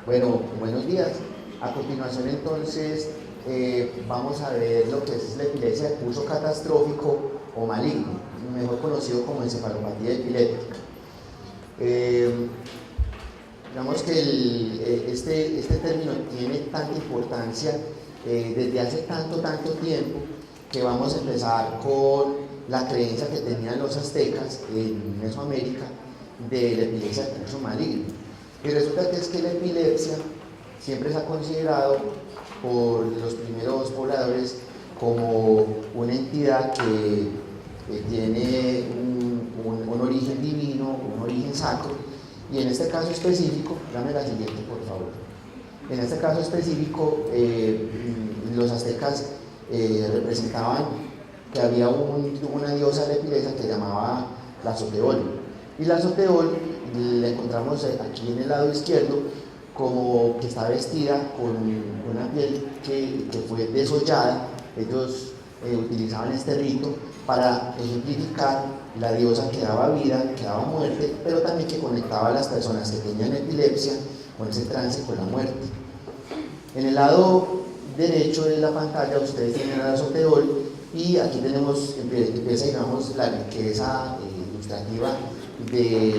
Bueno, buenos días. A continuación entonces vamos a ver lo que es la epilepsia de curso catastrófico o maligno, mejor conocido como encefalopatía epiléptica. Digamos que este término tiene tanta importancia desde hace tanto tiempo que vamos a empezar con la creencia que tenían los aztecas en Mesoamérica de la epilepsia de curso maligno. Y resulta que es que la epilepsia siempre se ha considerado por los primeros pobladores como una entidad que tiene un origen divino, un origen sacro, y en este caso específico, dame la siguiente por favor, en este caso específico los aztecas representaban que había una diosa de la epilepsia que se llamaba la Xoteol, y la Xoteol la encontramos aquí en el lado izquierdo como que está vestida con una piel que fue desollada. Ellos utilizaban este rito para ejemplificar la diosa que daba vida, que daba muerte, pero también que conectaba a las personas que tenían epilepsia con ese trance, con la muerte. En el lado derecho de la pantalla ustedes tienen a la Xoteol y aquí tenemos, empieza digamos la riqueza ilustrativa de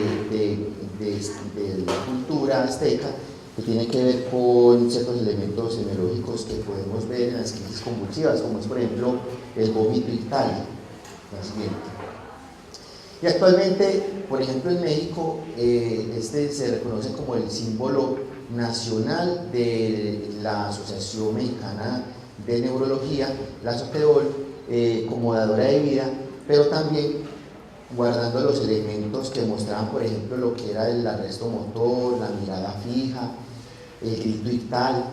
la cultura azteca, que tiene que ver con ciertos elementos semiológicos que podemos ver en las crisis convulsivas, como es por ejemplo el vómito ictal. La siguiente. Y actualmente, por ejemplo en México, se reconoce como el símbolo nacional de la Asociación Mexicana de Neurología, la Xoteol, como dadora de vida, pero también guardando los elementos que mostraban, por ejemplo, lo que era el arresto motor, la mirada fija, el grito ictal.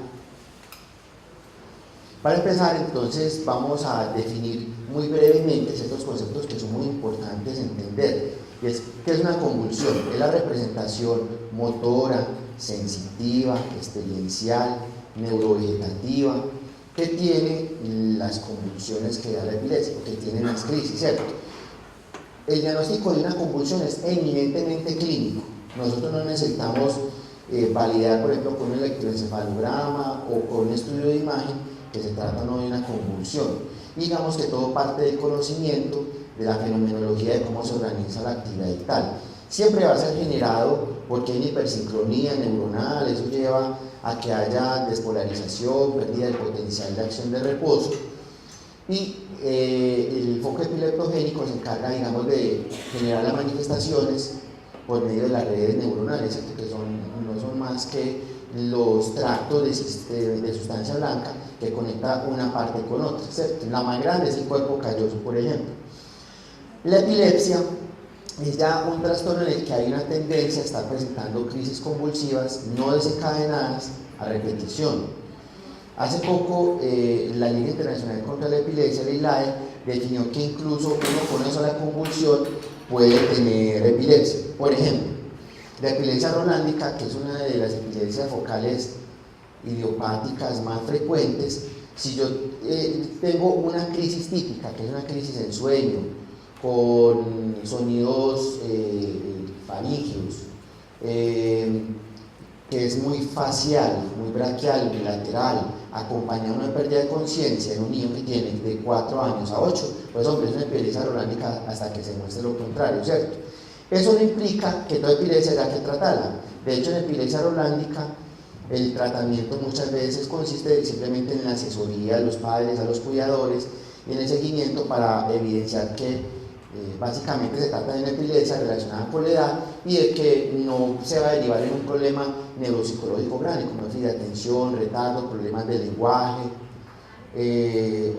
Para empezar, entonces, vamos a definir muy brevemente ciertos conceptos que son muy importantes entender. Y es, ¿qué es una convulsión? Es la representación motora, sensitiva, experiencial, neurovegetativa, que tiene las convulsiones que da la epilepsia, que tienen las crisis, ¿cierto? El diagnóstico de una convulsión es eminentemente clínico. Nosotros no necesitamos validar, por ejemplo, con un electroencefalograma o con un estudio de imagen que se trata no de una convulsión. Digamos que todo parte del conocimiento de la fenomenología de cómo se organiza la actividad ictal. Siempre va a ser generado porque hay hipersincronía neuronal, eso lleva a que haya despolarización, pérdida del potencial de acción de reposo. Y el foco epileptogénico se encarga, digamos, de generar las manifestaciones por medio de las redes neuronales, ¿cierto? Que no son más que los tractos de sustancia blanca que conecta una parte con otra, ¿cierto? La más grande es el cuerpo calloso, por ejemplo. La epilepsia es ya un trastorno en el que hay una tendencia a estar presentando crisis convulsivas no desencadenadas a repetición. Hace poco la Liga Internacional contra la Epilepsia, la ILAE, definió que incluso uno con una sola convulsión puede tener epilepsia. Por ejemplo, la epilepsia rolándica, que es una de las epilepsias focales idiopáticas más frecuentes, si yo tengo una crisis típica, que es una crisis en sueño, con sonidos faríngeos, que es muy facial, muy braquial, bilateral, acompañado de una pérdida de conciencia en un niño que tiene de 4 años a 8, pues hombre, es una epilepsia rolándica hasta que se muestre lo contrario, ¿cierto? Eso no implica que toda epilepsia haya que tratarla. De hecho, en epilepsia rolándica, el tratamiento muchas veces consiste simplemente en la asesoría a los padres, a los cuidadores, y en el seguimiento para evidenciar que básicamente se trata de una epilepsia relacionada con la edad y de que no se va a derivar en un problema neuropsicológico grave, como déficit de atención, retardo, problemas de lenguaje,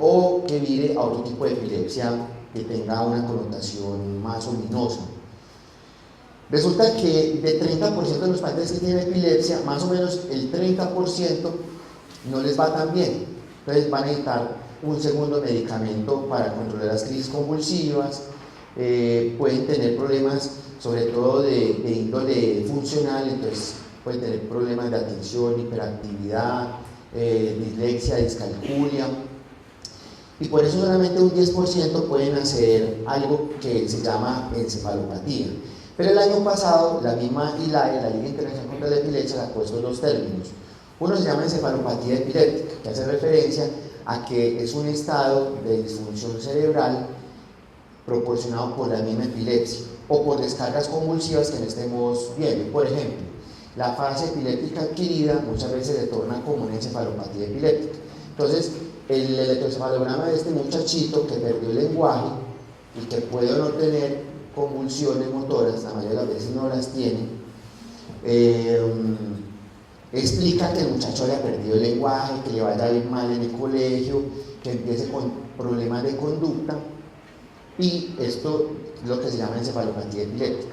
o que vire a otro tipo de epilepsia que tenga una connotación más ominosa. Resulta que de 30% de los pacientes que tienen epilepsia, más o menos el 30% no les va tan bien. Entonces van a necesitar un segundo medicamento para controlar las crisis convulsivas, pueden tener problemas sobre todo de índole funcional, entonces pueden tener problemas de atención, hiperactividad, dislexia, discalculia, y por eso solamente un 10% pueden hacer algo que se llama encefalopatía. Pero el año pasado, la misma ILAE, la Liga Internacional contra la Epilepsia, sacó estos dos términos. Uno se llama encefalopatía epiléptica, que hace referencia a que es un estado de disfunción cerebral proporcionado por la misma epilepsia o por descargas convulsivas que no estemos viendo. Por ejemplo, la fase epiléptica adquirida muchas veces se torna como una encefalopatía epiléptica. Entonces, el electroencefalograma de este muchachito que perdió el lenguaje y que puede o no tener convulsiones motoras, la mayoría de las veces no las tiene, explica que el muchacho haya perdido el lenguaje, que le vaya a ir mal en el colegio, que empiece con problemas de conducta, y esto es lo que se llama encefalopatía epiléptica.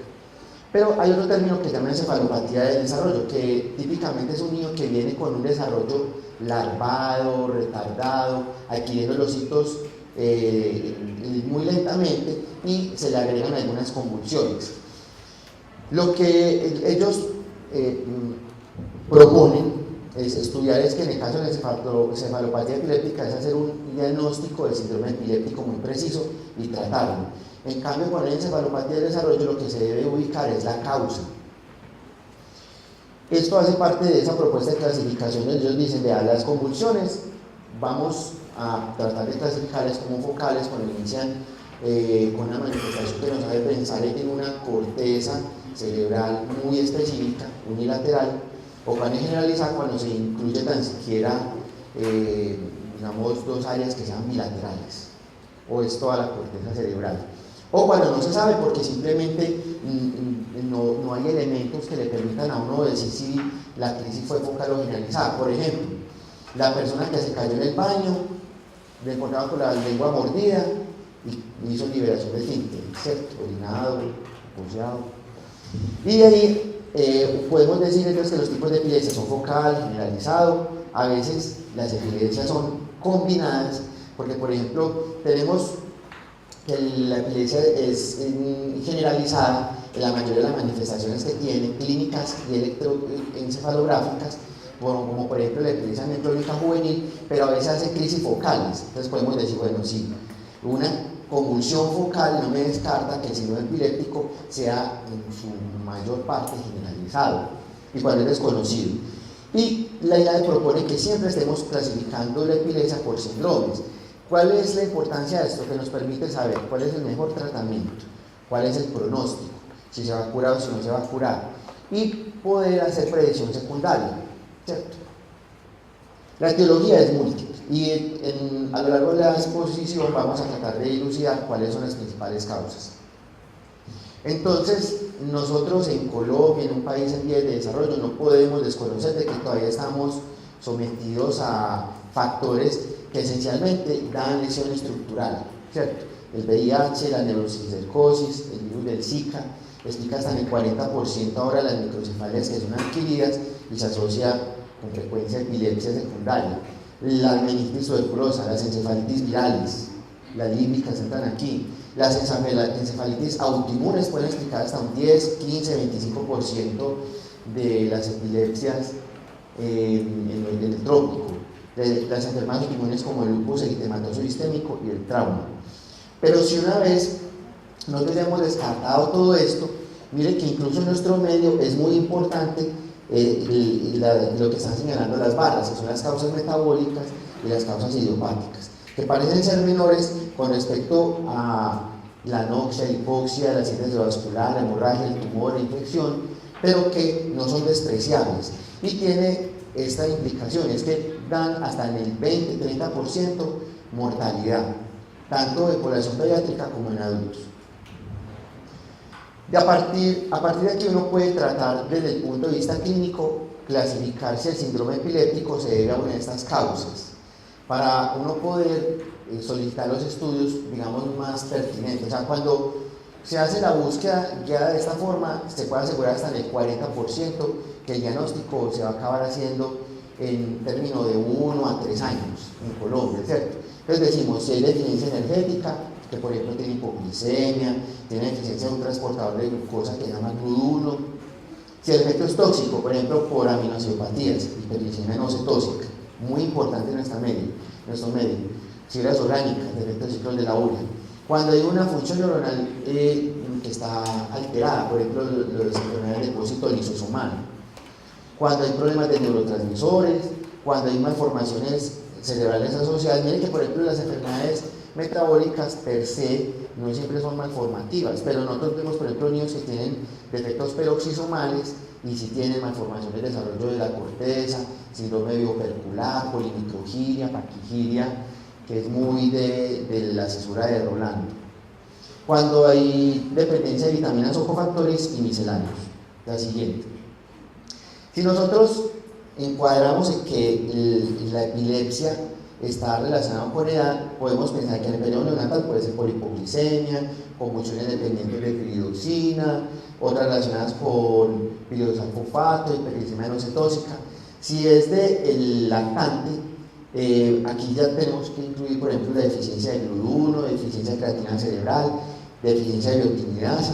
Pero hay otro término que se llama encefalopatía del desarrollo, que típicamente es un niño que viene con un desarrollo larvado, retardado, adquiriendo los hitos muy lentamente y se le agregan algunas convulsiones. Lo que ellos proponen es estudiar es que en el caso de la encefalopatía epiléptica es hacer un diagnóstico del síndrome epiléptico muy preciso y tratarlo. En cambio, con la encefalopatía del desarrollo lo que se debe ubicar es la causa. Esto hace parte de esa propuesta de clasificación donde ellos dicen, vean, las convulsiones vamos a tratar de clasificarlas como focales cuando inician con una manifestación que nos hace pensar en una corteza cerebral muy específica, unilateral, o cuando es generalizada cuando se incluye tan siquiera digamos dos áreas que sean bilaterales, o es toda la corteza cerebral, o cuando no se sabe porque simplemente no hay elementos que le permitan a uno decir si la crisis fue focal o generalizada. Por ejemplo, la persona que se cayó en el baño, le encontraba con la lengua mordida y hizo liberación de esfínter, ¿cierto? Orinado, poseado. Y de ahí podemos decir entonces que los tipos de epilepsia son focal, generalizado, a veces las epilepsias son combinadas, porque por ejemplo tenemos que la epilepsia es generalizada en la mayoría de las manifestaciones que tiene, clínicas y electroencefalográficas, como por ejemplo la epilepsia neurológica juvenil, pero a veces hace crisis focales. Entonces podemos decir, bueno, sí, una convulsión focal no me descarta que el síndrome epiléptico sea en su mayor parte generalizado y cuando es desconocido. Y la ILAE propone que siempre estemos clasificando la epilepsia por síndromes. ¿Cuál es la importancia de esto? Que nos permite saber cuál es el mejor tratamiento, cuál es el pronóstico, si se va a curar o si no se va a curar, y poder hacer predicción secundaria, ¿cierto? La etiología es múltiple y a lo largo de la exposición vamos a tratar de dilucidar cuáles son las principales causas. Entonces, nosotros en Colombia, en un país en vías de desarrollo, no podemos desconocer de que todavía estamos sometidos a factores que esencialmente dan lesión estructural, ¿cierto? El VIH, la neurocisticercosis, el virus del Zika, explica hasta en el 40% ahora las microcefalias que son adquiridas y se asocia con frecuencia a epilepsia secundaria. La meningitis tuberculosa, las encefalitis virales, las límbicas entran aquí. Las encefalitis autoinmunes pueden explicar hasta un 10, 15, 25% de las epilepsias en el trópico. Las enfermedades autoinmunes como el lupus eritematoso sistémico y el trauma. Pero si una vez nosotros hemos descartado todo esto, mire que incluso en nuestro medio es muy importante lo que están señalando las barras, que son las causas metabólicas y las causas idiopáticas, que parecen ser menores con respecto a la anoxia, la hipoxia, la síntesis vascular, la hemorragia, el tumor, la infección, pero que no son despreciables. Y tiene esta implicación, es que dan hasta en el 20-30% mortalidad, tanto en población pediátrica como en adultos. A partir de aquí uno puede tratar desde el punto de vista clínico, clasificar si el síndrome epiléptico se debe a una de estas causas, para uno poder solicitar los estudios, digamos, más pertinentes. O sea, cuando se hace la búsqueda guiada de esta forma, se puede asegurar hasta en el 40% que el diagnóstico se va a acabar haciendo en términos de 1 a 3 años en Colombia, ¿cierto? Entonces decimos, si hay deficiencia energética, que por ejemplo tiene hipoglicemia, tiene deficiencia de un transportador de glucosa que se llama GLUT1, si el efecto es tóxico, por ejemplo por aminositopatías, hiperglicemia no cetósica, muy importante en nuestro medio, fibras orgánicas, defectos ciclos de la urea. Cuando hay una función neuronal que está alterada, por ejemplo, las enfermedades de depósito lisosomal, cuando hay problemas de neurotransmisores, cuando hay malformaciones cerebrales asociadas. Miren que, por ejemplo, las enfermedades metabólicas per se no siempre son malformativas, pero nosotros vemos, por ejemplo, niños que tienen defectos peroxisomales y si tienen malformaciones de desarrollo de la corteza, síndrome biopercular, polimicrogiria, paquigiria, que es muy de la cesura de Rolando. Cuando hay dependencia de vitaminas o cofactores y misceláneos. La siguiente. Si nosotros encuadramos en que la epilepsia está relacionada con edad, podemos pensar que en el periodo neonatal puede ser por hipoglicemia, convulsiones dependientes de piridoxina, otras relacionadas con piridosalfofato, hiperglicemia no cetóxica. Si es del lactante, aquí ya tenemos que incluir, por ejemplo, la deficiencia de GLUT1, deficiencia de creatina cerebral, deficiencia de biotinidasa.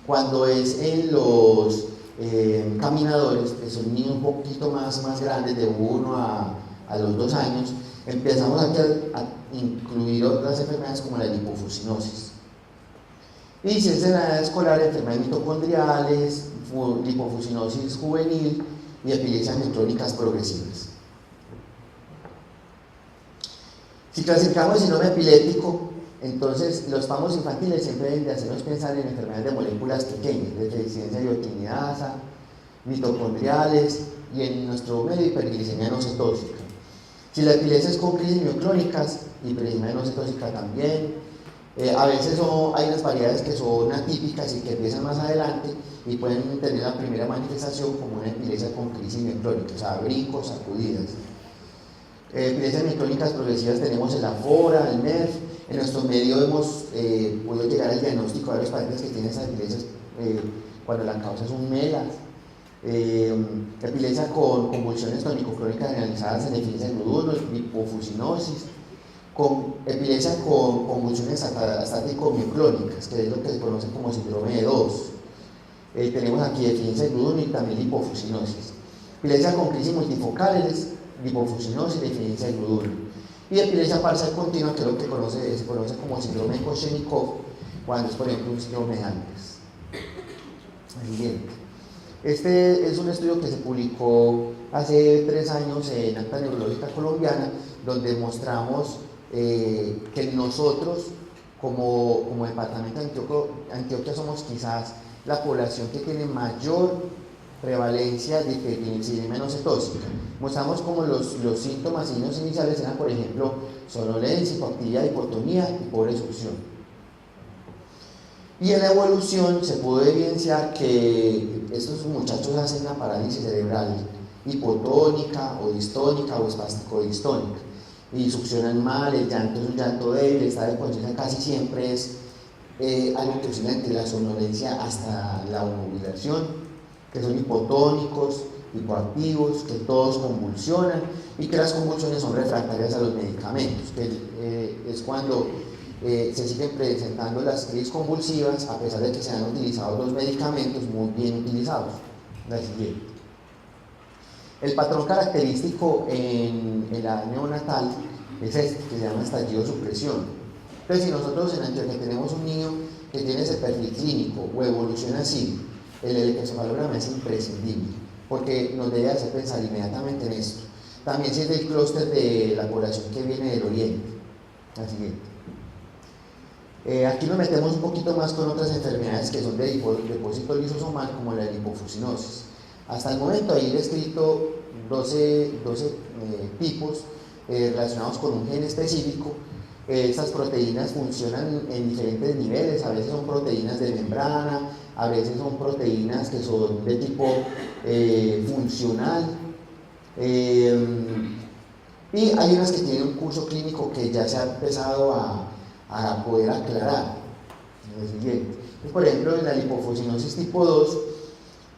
Cuando es en los caminadores, que son niños un poquito más grandes, de 1 a los 2 años, empezamos aquí a incluir otras enfermedades como la lipofuscinosis. Y si es en la edad escolar, enfermedades mitocondriales, lipofuscinosis juvenil y epilepsias micrónicas progresivas. Si clasificamos el síndrome epiléptico, entonces los pamos infantiles siempre deben de hacernos pensar en enfermedades de moléculas pequeñas, de deficiencia de biotinidasa, mitocondriales y en nuestro medio hiperglicemia no cetóxica. Si la epilepsia es con crisis mioclónicas, hiperglicemia no cetóxica también. A veces hay unas variedades que son atípicas y que empiezan más adelante y pueden tener la primera manifestación como una epilepsia con crisis mioclónica, o sea, brincos, sacudidas. Epilepsias mioclónicas progresivas tenemos el AFORA, el MERF. En nuestro medio hemos podido llegar al diagnóstico de varios pacientes que tienen esas epilepsias cuando la causa es un MELAS. Epilepsia con convulsiones tónico-clónicas generalizadas en deficiencia de GLUT1, lipofuscinosis, con epilepsia con convulsiones estático-mioclónicas, que es lo que se conoce como síndrome de 2. Tenemos aquí deficiencia de GLUT1 y también lipofuscinosis. Epilepsia con crisis multifocales, lipofuscinosis y deficiencia de GLUT1. Y epilepsia parcial continua, que es lo que se conoce como síndrome de Kochenikov, cuando es, por ejemplo, un síndrome de Alpers. Siguiente. Este es un estudio que se publicó hace 3 años en Acta Neurológica Colombiana, donde mostramos que nosotros, como departamento de Antioquia, somos quizás la población que tiene mayor prevalencia de hiperglicemia no cetóxica. Mostramos como los síntomas y signos iniciales eran, por ejemplo, somnolencia, hipoactividad, hipotonía y pobre succión. Y en la evolución se pudo evidenciar que estos muchachos hacen una parálisis cerebral hipotónica o distónica o espástico-distónica y succionan mal, el llanto es un llanto débil, el estado de conciencia casi siempre es algo que oscila entre la somnolencia hasta la obnubilación, que son hipotónicos, hipoactivos, que todos convulsionan y que las convulsiones son refractarias a los medicamentos, que es cuando se siguen presentando las crisis convulsivas a pesar de que se han utilizado los medicamentos muy bien utilizados. La siguiente. El patrón característico en la neonatal es este, que se llama estallido supresión. Entonces, si nosotros en Antioquia tenemos un niño que tiene ese perfil clínico o evoluciona así, el electroencefalograma es imprescindible porque nos debe hacer pensar inmediatamente en esto. También si es del clúster de la población que viene del oriente. La siguiente. Aquí nos metemos un poquito más con otras enfermedades que son de depósito lisosomal, como la lipofuscinosis. Hasta el momento ahí he descrito 12 tipos relacionados con un gen específico. Estas proteínas funcionan en diferentes niveles, a veces son proteínas de membrana, a veces son proteínas que son de tipo funcional, y hay unas que tienen un curso clínico que ya se ha empezado a poder aclarar. Lo siguiente. Por ejemplo, en la lipofuscinosis tipo 2,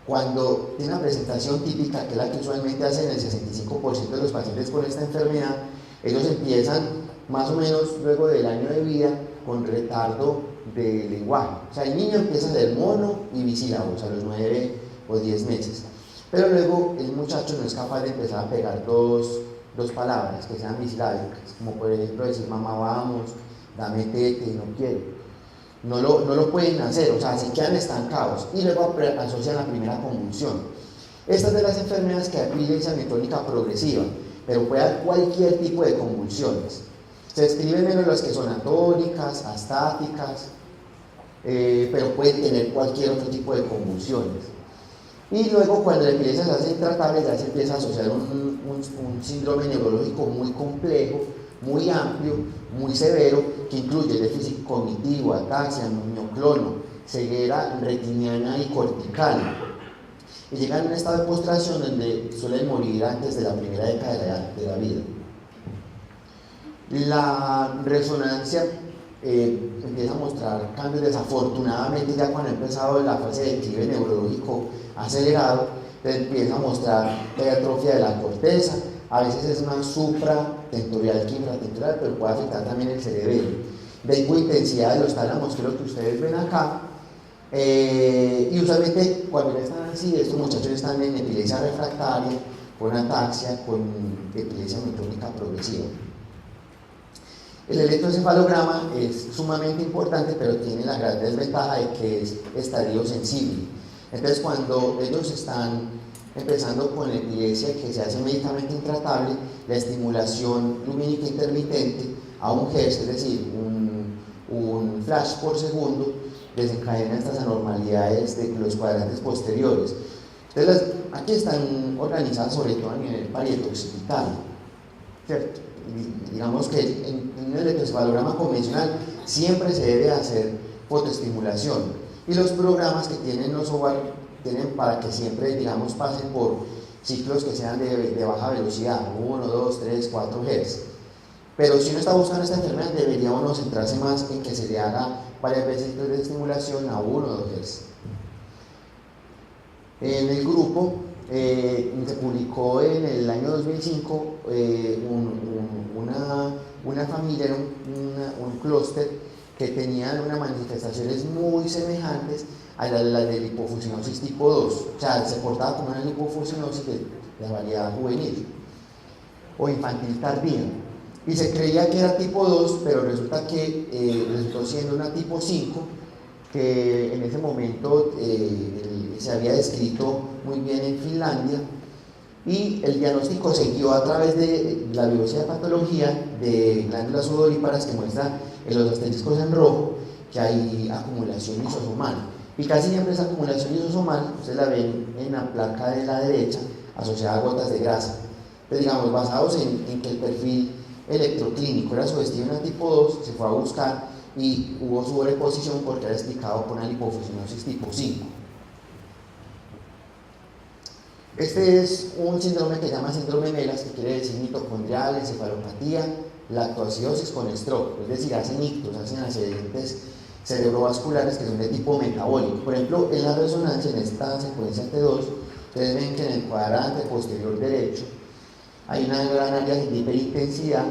cuando tiene una presentación típica, que es la que usualmente hacen el 65% de los pacientes con esta enfermedad, ellos empiezan más o menos luego del año de vida con retardo de lenguaje. O sea, el niño empieza a ser mono y bisílabos a los 9 o 10 meses. Pero luego el muchacho no es capaz de empezar a pegar dos palabras que sean bisilábicas, como por ejemplo decir mamá vamos, dame tete, no quiero. no lo pueden hacer, o sea, se quedan estancados y luego asocian la primera convulsión. Esta es de las enfermedades que da epilepsia miotónica progresiva, pero puede dar cualquier tipo de convulsiones. Se describen menos las que son atónicas, astáticas, pero pueden tener cualquier otro tipo de convulsiones. Y luego, cuando la epilepsia se hace intratable, ya se empieza a asociar un síndrome neurológico muy complejo, muy amplio, muy severo, que incluye déficit cognitivo, ataxia, mioclono, ceguera retiniana y cortical. Y llegan a un estado de postración donde suelen morir antes de la primera década de la vida. La resonancia empieza a mostrar cambios, desafortunadamente, ya cuando ha empezado la fase de declive neurológico acelerado, empieza a mostrar atrofia de la corteza, a veces es más supratentorial que infratentorial, pero puede afectar también el cerebelo. De hipointensidad de los tálamos, que es lo que ustedes ven acá, y usualmente cuando ya están así, estos muchachos están en epilepsia refractaria, con ataxia, con epilepsia miotónica progresiva. El electroencefalograma es sumamente importante, pero tiene la gran desventaja de que es estadio sensible. Entonces, cuando ellos están empezando con la epilepsia que se hace médicamente intratable, la estimulación lumínica intermitente a 1 Hz, es decir, un flash por segundo, desencadena estas anormalidades de los cuadrantes posteriores. Entonces, aquí están organizadas sobre todo a nivel parieto-occipital, ¿cierto? Digamos que en un electroencefalograma convencional siempre se debe hacer fotoestimulación, y los programas que tienen los OVAR tienen para que siempre, digamos, pasen por ciclos que sean de baja velocidad, 1, 2, 3, 4 Hz. Pero si uno está buscando esta enfermedad, debería uno centrarse más en que se le haga varias veces ciclos de estimulación a 1 o 2 Hz. En el grupo se publicó en el año 2005 una familia, un clúster que tenían unas manifestaciones muy semejantes a la de lipofuscinosis tipo 2, o sea, se portaba como una lipofuscinosis de la variedad juvenil o infantil tardía, y se creía que era tipo 2, pero resulta que resultó siendo una tipo 5, que en ese momento se había descrito muy bien en Finlandia, y el diagnóstico se guió a través de la biopsia de patología de glándulas sudoríparas que muestra en los asteriscos en rojo que hay acumulación lisosomal, y casi siempre esa acumulación lisosomal ustedes la ven en la placa de la derecha asociada a gotas de grasa. Entonces, digamos, basados en que el perfil electroclínico era sugestivo en la tipo 2, se fue a buscar y hubo sobreposición porque era explicado por una lipofuscinosis tipo 5. Este es un síndrome que se llama síndrome Melas, que quiere decir mitocondrial, encefalopatía, lactoacidosis con stroke, es decir, hacen ictus, hacen accidentes cerebrovasculares que son de tipo metabólico. Por ejemplo, en la resonancia, en esta secuencia T2, ustedes ven que en el cuadrante posterior derecho hay una gran área de hiperintensidad,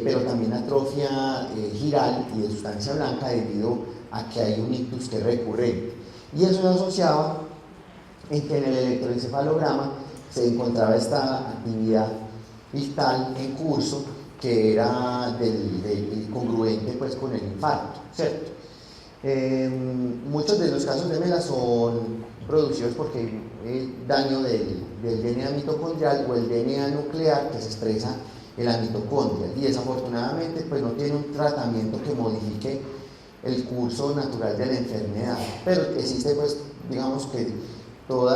pero también atrofia giral y de sustancia blanca debido a que hay un ictus que es recurrente. Y eso se asociaba en que en el electroencefalograma se encontraba esta actividad vital en curso que era congruente pues con el infarto, ¿cierto? Muchos de los casos de Melas son producidos porque hay daño del DNA mitocondrial o el DNA nuclear que se expresa en la mitocondria, y desafortunadamente pues no tiene un tratamiento que modifique el curso natural de la enfermedad, pero existe pues digamos que todo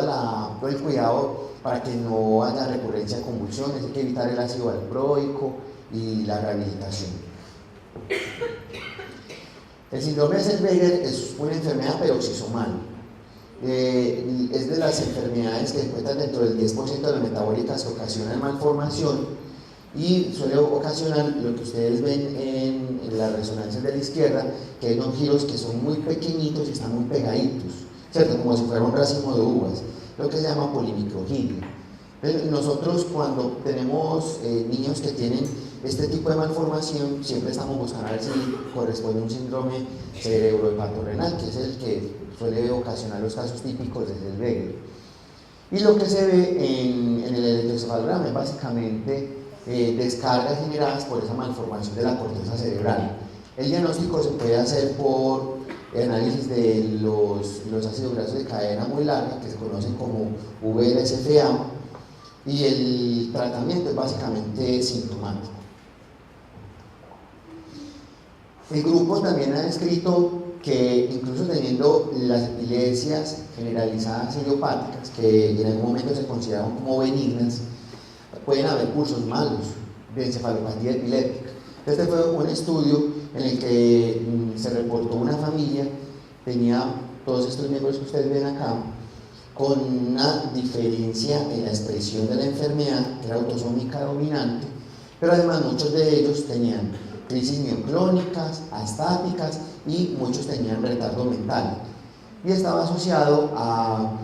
el cuidado para que no haya recurrencia de convulsiones, hay que evitar el ácido valproico y la rehabilitación. El síndrome de Zellweger es una enfermedad peroxisomal. Es de las enfermedades que se encuentran dentro del 10% de las metabólicas que ocasionan malformación, y suele ocasionar lo que ustedes ven en las resonancias de la izquierda, que hay unos giros que son muy pequeñitos y están muy pegaditos, ¿cierto? Como si fuera un racimo de uvas, lo que se llama polimicrogiria. Nosotros, cuando tenemos niños que tienen este tipo de malformación, siempre estamos buscando a ver si corresponde a un síndrome cerebrohepatorrenal, que es el que suele ocasionar los casos típicos de Zellweger. Y lo que se ve en el electroencefalograma es básicamente descargas generadas por esa malformación de la corteza cerebral. El diagnóstico se puede hacer por análisis de los ácidos grasos de cadena muy larga, que se conocen como VLSFA, y el tratamiento es básicamente sintomático. El grupo también ha descrito que incluso teniendo las epilepsias generalizadas idiopáticas, que en algún momento se consideran como benignas, pueden haber cursos malos de encefalopatía epiléptica. Este fue un estudio en el que se reportó una familia, tenía todos estos miembros que ustedes ven acá, con una diferencia en la expresión de la enfermedad, que era autosómica dominante, pero además muchos de ellos tenían crisis mioclónicas, astáticas y muchos tenían retardo mental. Y estaba asociado a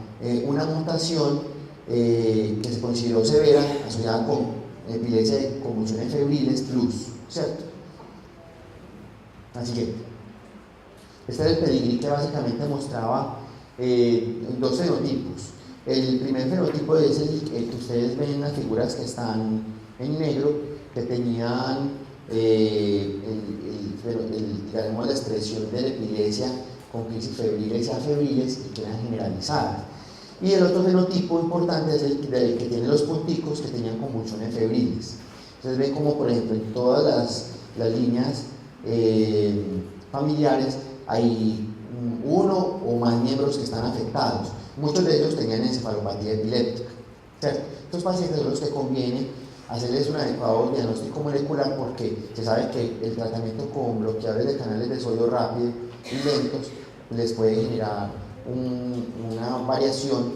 una mutación que se consideró severa, asociada con epilepsia de convulsiones febriles plus, ¿cierto? Así que este era el pedigrí que básicamente mostraba dos fenotipos. El primer fenotipo es el que ustedes ven en las figuras que están en negro, que tenían digamos, la expresión de la epilepsia con crisis febriles y afebriles y que eran generalizadas. Y el otro fenotipo importante es el que tiene los punticos que tenían convulsiones febriles. Entonces ven como por ejemplo en todas las líneas familiares hay uno o más miembros que están afectados. Muchos de ellos tenían encefalopatía epiléptica, ¿cierto? Estos pacientes son los que conviene hacerles un adecuado diagnóstico molecular porque se sabe que el tratamiento con bloqueadores de canales de sodio rápido y lentos les puede generar una variación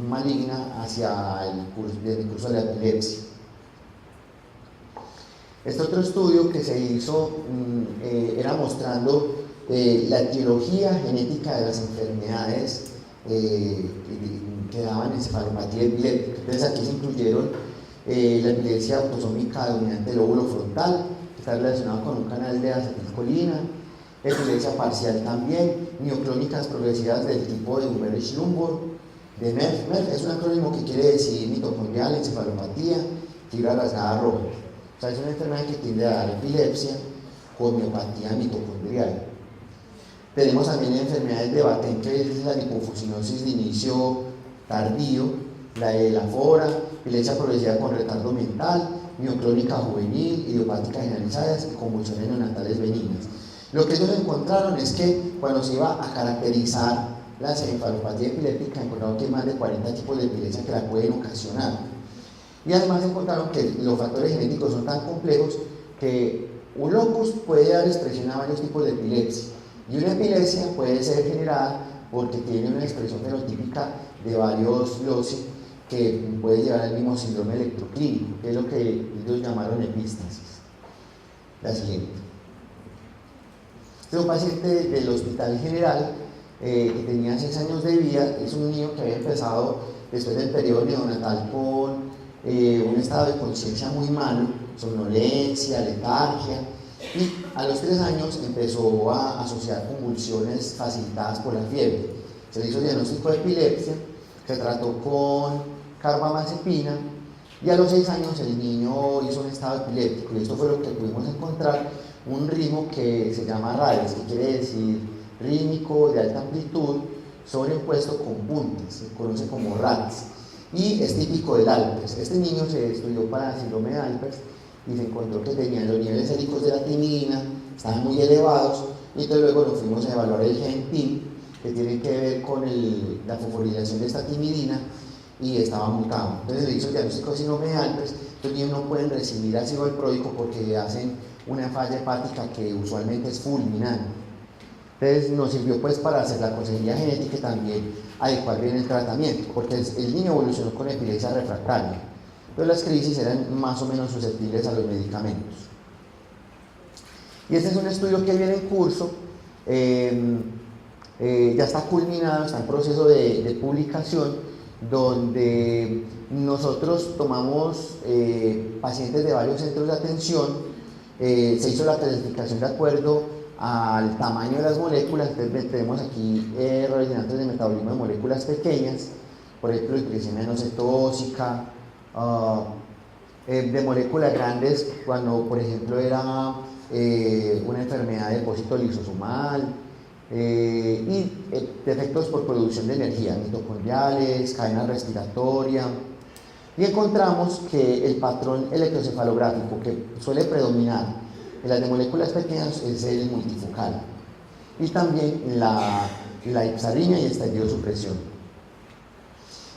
maligna hacia el curso de la epilepsia. Este otro estudio que se hizo era mostrando la etiología genética de las enfermedades que daban encefalopatía epiléptica. Entonces aquí se incluyeron la epilepsia autosómica dominante del lóbulo frontal, que está relacionado con un canal de acetilcolina, epilepsia parcial también, mioclónicas progresivas del tipo de Ullrich-Lumburg, de MERF. MERF es un acrónimo que quiere decir mitocondrial, encefalopatía, fibra rasgada roja. O sea, es una enfermedad que tiende a dar epilepsia con miopatía mitocondrial. Tenemos también enfermedades de Batten, que es la lipofuscinosis de inicio tardío, la de la fora, epilepsia progresiva con retardo mental, mioclónica juvenil, idiopática generalizadas y convulsiones neonatales benignas. Lo que ellos encontraron es que cuando se iba a caracterizar la encefalopatía epiléptica, encontraron que hay más de 40 tipos de epilepsia que la pueden ocasionar. Y además encontraron que los factores genéticos son tan complejos que un locus puede dar expresión a varios tipos de epilepsia. Y una epilepsia puede ser generada porque tiene una expresión fenotípica de varios loci que puede llevar al mismo síndrome electroclínico, que es lo que ellos llamaron epístasis. La siguiente. Este es un paciente del Hospital General que tenía 6 años de vida. Es un niño que había empezado después del periodo neonatal con un estado de conciencia muy malo, somnolencia, letargia, y a los 3 años empezó a asociar convulsiones facilitadas por la fiebre. Se le hizo diagnóstico de epilepsia, se trató con carbamazepina y a los 6 años el niño hizo un estado epiléptico, y esto fue lo que pudimos encontrar, un ritmo que se llama RADS, que quiere decir rítmico de alta amplitud sobreimpuesto con puntas, se conoce como RADS, y es típico del Alpers. Este niño se estudió para síndrome de Alpers y se encontró que tenía los niveles séricos de la timidina, estaban muy elevados, y entonces luego nos fuimos a evaluar el gen TIM, que tiene que ver con la fosforilación de esta timidina, y estaba mutado. Entonces le hizo el diagnóstico de síndrome de Alpers. Estos niños no pueden recibir ácido valproico porque hacen una falla hepática que usualmente es fulminante. Entonces nos sirvió pues para hacer la consejería genética y también adecuar bien el tratamiento, porque el niño evolucionó con epilepsia refractaria. Entonces las crisis eran más o menos susceptibles a los medicamentos. Y este es un estudio que viene en curso, ya está culminado, está en proceso de publicación, donde nosotros tomamos pacientes de varios centros de atención, se hizo la clasificación de acuerdo al tamaño de las moléculas. Entonces tenemos aquí relacionantes de metabolismo de moléculas pequeñas, por ejemplo, glicemia no cetósica, de moléculas grandes cuando, por ejemplo, era una enfermedad de depósito lisosomal, y defectos por producción de energía, mitocondriales, cadena respiratoria. Y encontramos que el patrón electrocefalográfico que suele predominar en las de moléculas pequeñas es el multifocal, y también la ipsarrimia y estadio-supresión.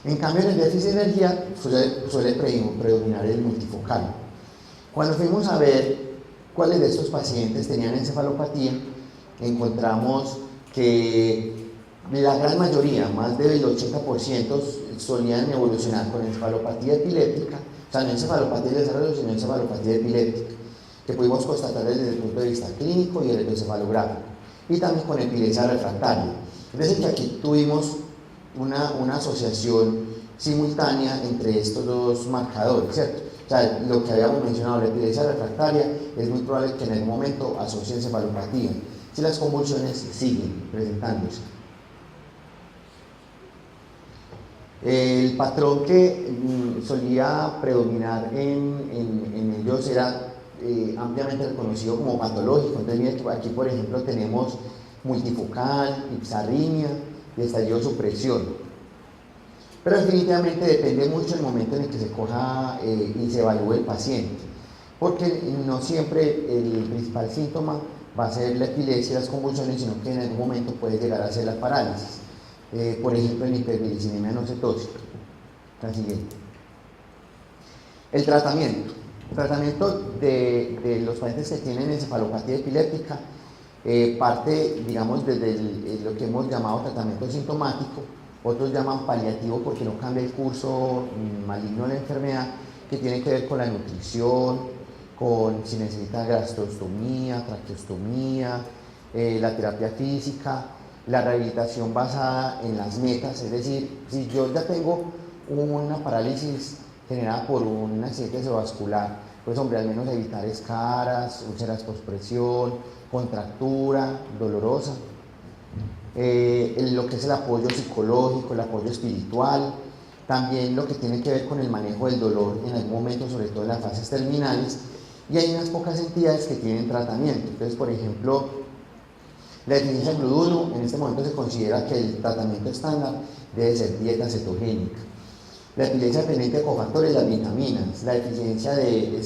En cambio, en el déficit de energía suele predominar el multifocal. Cuando fuimos a ver cuáles de estos pacientes tenían encefalopatía, encontramos que la gran mayoría, más del 80%, solían evolucionar con encefalopatía epiléptica, o sea, no encefalopatía de desarrollo, sino encefalopatía epiléptica, que pudimos constatar desde el punto de vista clínico y electroencefalográfico, y también con epilepsia refractaria. Es decir, que aquí tuvimos una asociación simultánea entre estos dos marcadores, ¿cierto? O sea, lo que habíamos mencionado, la epilepsia refractaria, es muy probable que en algún momento asocie encefalopatía, si las convulsiones siguen presentándose. El patrón que solía predominar en ellos era ampliamente reconocido como patológico. Entonces, miren que aquí, por ejemplo, tenemos multifocal, ipsarrimia y estadio-supresión. Pero definitivamente depende mucho el momento en el que se coja y se evalúe el paciente, porque no siempre el principal síntoma va a ser la epilepsia y las convulsiones, sino que en algún momento puede llegar a ser la parálisis. Por ejemplo, en hiperglicemia no cetósica. La siguiente. El tratamiento. El tratamiento de los pacientes que tienen encefalopatía epiléptica parte, digamos, desde lo que hemos llamado tratamiento sintomático. Otros llaman paliativo porque no cambia el curso maligno de la enfermedad, que tiene que ver con la nutrición, con si necesita gastrostomía, traqueostomía, la terapia física, la rehabilitación basada en las metas. Es decir, si yo ya tengo una parálisis generada por un accidente cerebrovascular, pues hombre, al menos evitar escaras, úlceras postpresión, contractura dolorosa. Lo que es el apoyo psicológico, el apoyo espiritual, también lo que tiene que ver con el manejo del dolor en algún momento, sobre todo en las fases terminales, y hay unas pocas entidades que tienen tratamiento. Entonces, por ejemplo, la deficiencia de glúcido, en este momento se considera que el tratamiento estándar debe ser dieta cetogénica. La epilepsia dependiente de cofactores, las vitaminas, la deficiencia de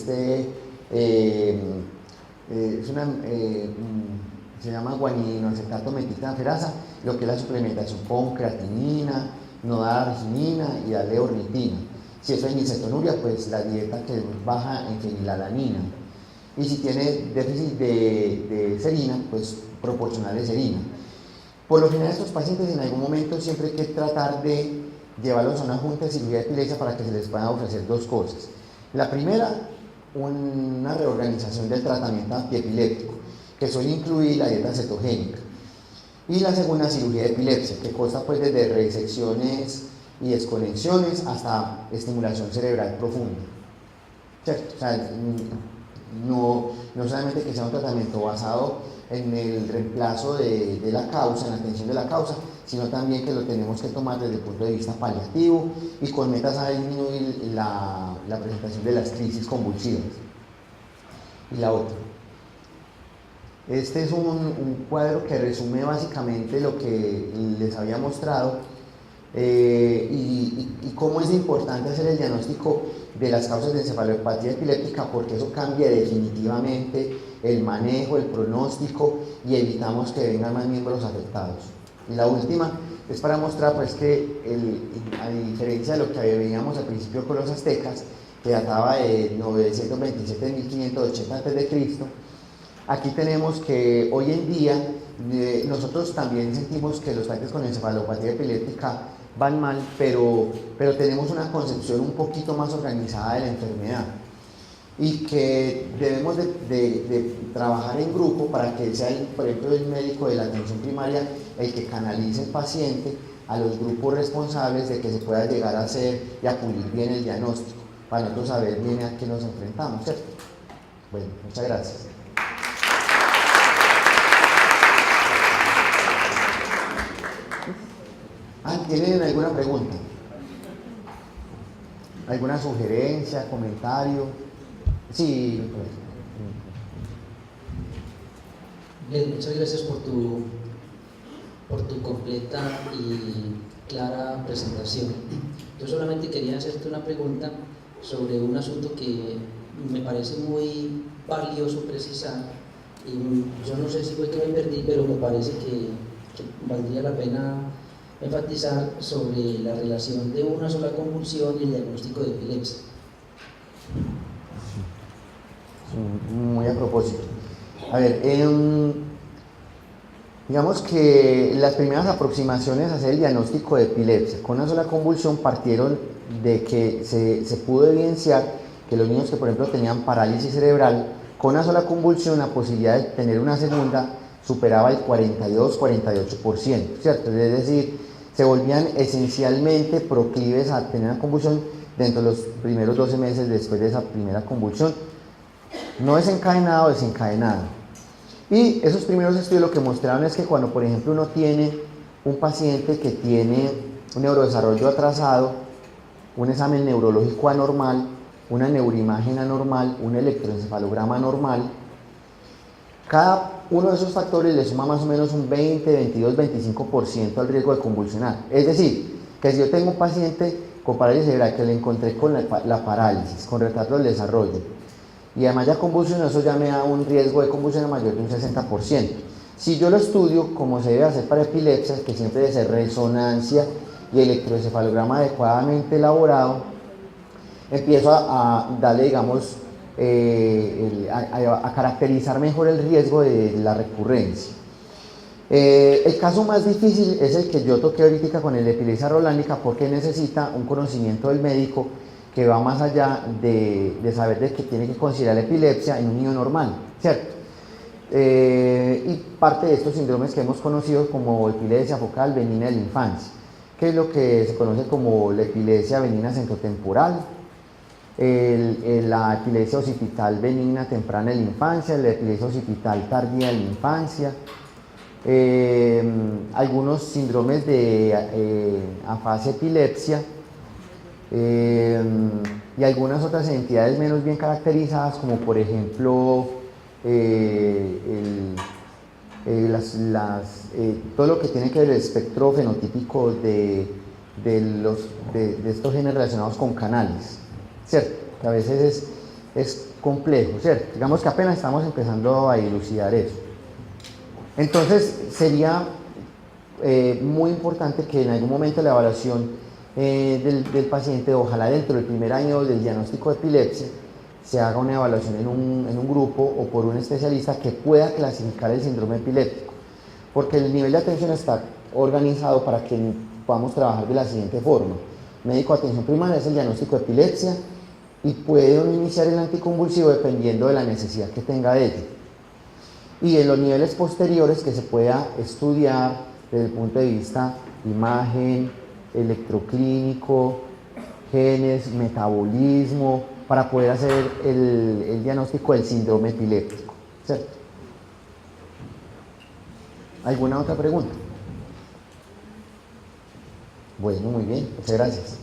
se llama guanidinoacetato metiltransferasa, lo que es la suplementación con creatinina, nodarginina y aleornitina. Si es fenilcetonuria, pues la dieta que es baja en fenilalanina. Y si tiene déficit de serina, pues proporcional serina. Por lo general, estos pacientes en algún momento siempre hay que tratar de llevarlos a una junta de cirugía de epilepsia para que se les puedan ofrecer dos cosas. La primera, una reorganización del tratamiento antiepiléptico, que suele incluir la dieta cetogénica. Y la segunda, cirugía de epilepsia, que consta pues desde resecciones y desconexiones hasta estimulación cerebral profunda. ¿Cierto? O sea, no solamente que sea un tratamiento basado en el reemplazo de la causa, en la atención de la causa, sino también que lo tenemos que tomar desde el punto de vista paliativo y con metas a disminuir la presentación de las crisis convulsivas. Y la otra. Este es un cuadro que resume básicamente lo que les había mostrado y cómo es importante hacer el diagnóstico de las causas de encefalopatía epiléptica, porque eso cambia definitivamente el manejo, el pronóstico, y evitamos que vengan más miembros afectados. Y la última es para mostrar pues que a diferencia de lo que veíamos al principio con los aztecas, que databa de 927-1580 a.C., aquí tenemos que hoy en día nosotros también sentimos que los pacientes con encefalopatía epiléptica van mal, pero tenemos una concepción un poquito más organizada de la enfermedad y que debemos de trabajar en grupo para que sea, por ejemplo, el médico de la atención primaria el que canalice al paciente a los grupos responsables de que se pueda llegar a hacer y a pulir bien el diagnóstico, para nosotros saber bien a qué nos enfrentamos, ¿cierto? Bueno, muchas gracias. ¿Tienen alguna pregunta? ¿Alguna sugerencia, comentario? Sí, pues. Bien, muchas gracias por tu completa y clara presentación. Yo solamente quería hacerte una pregunta sobre un asunto que me parece muy valioso precisar, y yo no sé si fue que me perdí, pero me parece que valdría la pena enfatizar sobre la relación de una sola convulsión y el diagnóstico de epilepsia. Muy a propósito. A ver, digamos que las primeras aproximaciones a hacer el diagnóstico de epilepsia con una sola convulsión partieron de que se pudo evidenciar que los niños que, por ejemplo, tenían parálisis cerebral, con una sola convulsión la posibilidad de tener una segunda superaba el 42-48%, ¿cierto? Es decir, se volvían esencialmente proclives a tener una convulsión dentro de los primeros 12 meses después de esa primera convulsión, no desencadenada o desencadenada. Y esos primeros estudios lo que mostraron es que cuando, por ejemplo, uno tiene un paciente que tiene un neurodesarrollo atrasado, un examen neurológico anormal, una neuroimagen anormal, un electroencefalograma anormal, cada uno de esos factores le suma más o menos un 20, 22, 25% al riesgo de convulsionar. Es decir, que si yo tengo un paciente con parálisis cerebral que le encontré con la parálisis, con retraso del desarrollo, y además ya convulsionó, eso ya me da un riesgo de convulsión mayor de un 60%. Si yo lo estudio como se debe hacer para epilepsia, que siempre debe ser resonancia y electroencefalograma adecuadamente elaborado, empiezo a darle, digamos, a caracterizar mejor el riesgo de la recurrencia. El caso más difícil es el que yo toqué ahorita con el de epilepsia rolánica, porque necesita un conocimiento del médico que va más allá de saber de que tiene que considerar la epilepsia en un niño normal, ¿cierto? Y parte de estos síndromes que hemos conocido como epilepsia focal benigna de la infancia, que es lo que se conoce como la epilepsia benigna centrotemporal, la epilepsia occipital benigna temprana de la infancia, la epilepsia occipital tardía de la infancia, algunos síndromes de afasia epilepsia, y algunas otras entidades menos bien caracterizadas, como por ejemplo todo lo que tiene que ver el espectro fenotípico de estos genes relacionados con canales, ¿cierto? Que a veces es complejo, ¿cierto? Digamos que apenas estamos empezando a dilucidar eso. Entonces sería muy importante que en algún momento la evaluación del paciente, ojalá dentro del primer año del diagnóstico de epilepsia, se haga una evaluación en un grupo o por un especialista que pueda clasificar el síndrome epiléptico, porque el nivel de atención está organizado para que podamos trabajar de la siguiente forma: médico de atención primaria es el diagnóstico de epilepsia y puede uno iniciar el anticonvulsivo dependiendo de la necesidad que tenga de ello, y en los niveles posteriores que se pueda estudiar desde el punto de vista imagen, electroclínico, genes, metabolismo, para poder hacer el diagnóstico del síndrome epiléptico, ¿cierto? ¿Alguna otra pregunta? Bueno, muy bien, muchas gracias.